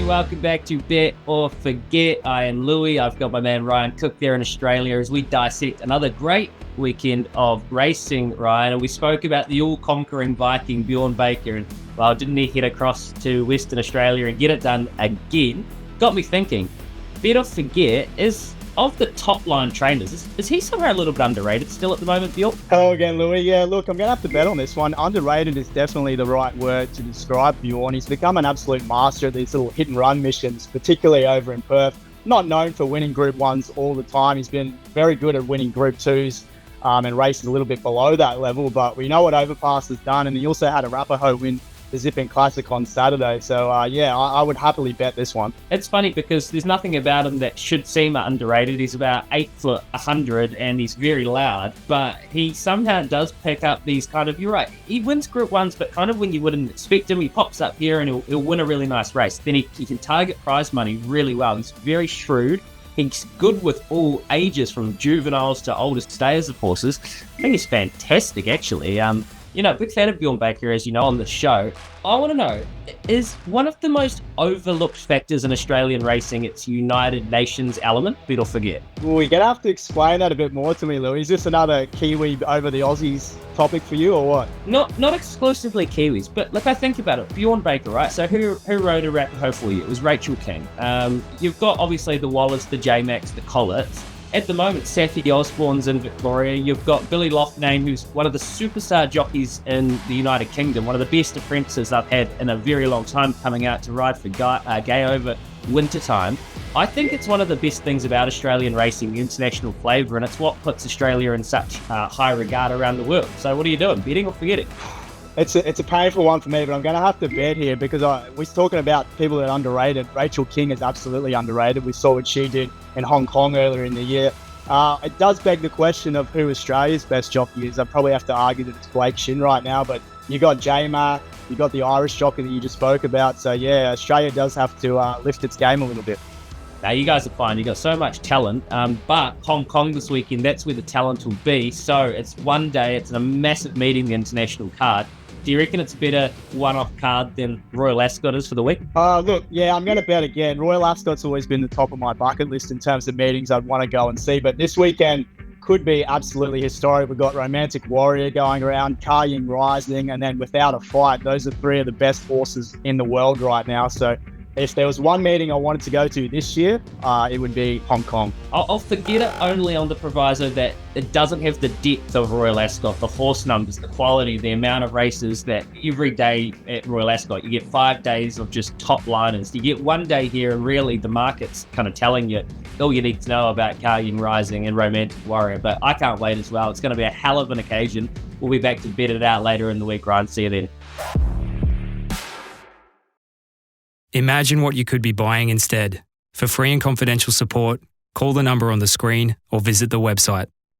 everybody. Welcome back to Bet or Forget. I am Louis. I've got my man Ryan Cook there in Australia as we dissect another great weekend of racing, Ryan. And we spoke about the all-conquering Viking, Bjorn Baker. And, well, didn't he head across to Western Australia and get it done again? Got me thinking, Bet or Forget is... of the top-line trainers, is he somehow a little bit underrated still at the moment, Bjorn? Hello again, Louis. Yeah, look, I'm going to have to bet on this one. Underrated is definitely the right word to describe Bjorn. He's become an absolute master at these little hit-and-run missions, particularly over in Perth. Not known for winning Group 1s all the time. He's been very good at winning Group 2s and races a little bit below that level, but we know what Overpass has done, and he also had a Arapaho win the Zipping Classic on Saturday. So, I would happily bet this one. It's funny because there's nothing about him that should seem underrated. He's about 8 foot 100 and he's very loud, but he somehow does pick up these kind of, you're right, he wins Group 1s, but kind of when you wouldn't expect him, he pops up here and he'll win a really nice race. Then he can target prize money really well. He's very shrewd. He's good with all ages, from juveniles to oldest stayers of horses. I think he's fantastic, actually. Big fan of Bjorn Baker, as you know, on the show. I want to know, is one of the most overlooked factors in Australian racing its United Nations element? Bet or Forget? Well, you're going to have to explain that a bit more to me, Louis. Is this another Kiwi over the Aussies topic for you, or what? Not exclusively Kiwis, but look, I think about it. Bjorn Baker, right? So who rode Arapaho for you? It was Rachel King. You've got, obviously, the Wallers, the J-Max, the Collets. At the moment, Saffy Osborne's in Victoria. You've got Billy Loughnane, who's one of the superstar jockeys in the United Kingdom, one of the best apprentices I've had in a very long time, coming out to ride for Gay over wintertime. I think it's one of the best things about Australian racing, the international flavour, and it's what puts Australia in such high regard around the world. So what are you doing, betting or forgetting? It's a painful one for me, but I'm going to have to bet here because we're talking about people that are underrated. Rachel King is absolutely underrated. We saw what she did in Hong Kong earlier in the year. It does beg the question of who Australia's best jockey is. I probably have to argue that it's Blake Shin right now, but you got J-Mac, you got the Irish jockey that you just spoke about. So yeah, Australia does have to lift its game a little bit. Now, you guys are fine. You got so much talent, but Hong Kong this weekend, that's where the talent will be. So it's one day, it's a massive meeting, the international card. Do you reckon it's a better one-off card than Royal Ascot is for the week? Look, yeah, I'm going to bet again. Royal Ascot's always been the top of my bucket list in terms of meetings I'd want to go and see. But this weekend could be absolutely historic. We've got Romantic Warrior going around, Karying Rising, and then Without a Fight. Those are three of the best horses in the world right now. So if there was one meeting I wanted to go to this year, it would be Hong Kong. I'll forget it only on the proviso that it doesn't have the depth of Royal Ascot, the horse numbers, the quality, the amount of races that every day at Royal Ascot. You get 5 days of just top liners. You get one day here and really the market's kind of telling you all you need to know about Karying Rising and Romantic Warrior. But I can't wait as well. It's going to be a hell of an occasion. We'll be back to bet it out later in the week, Ryan. See you then. Imagine what you could be buying instead. For free and confidential support, call the number on the screen or visit the website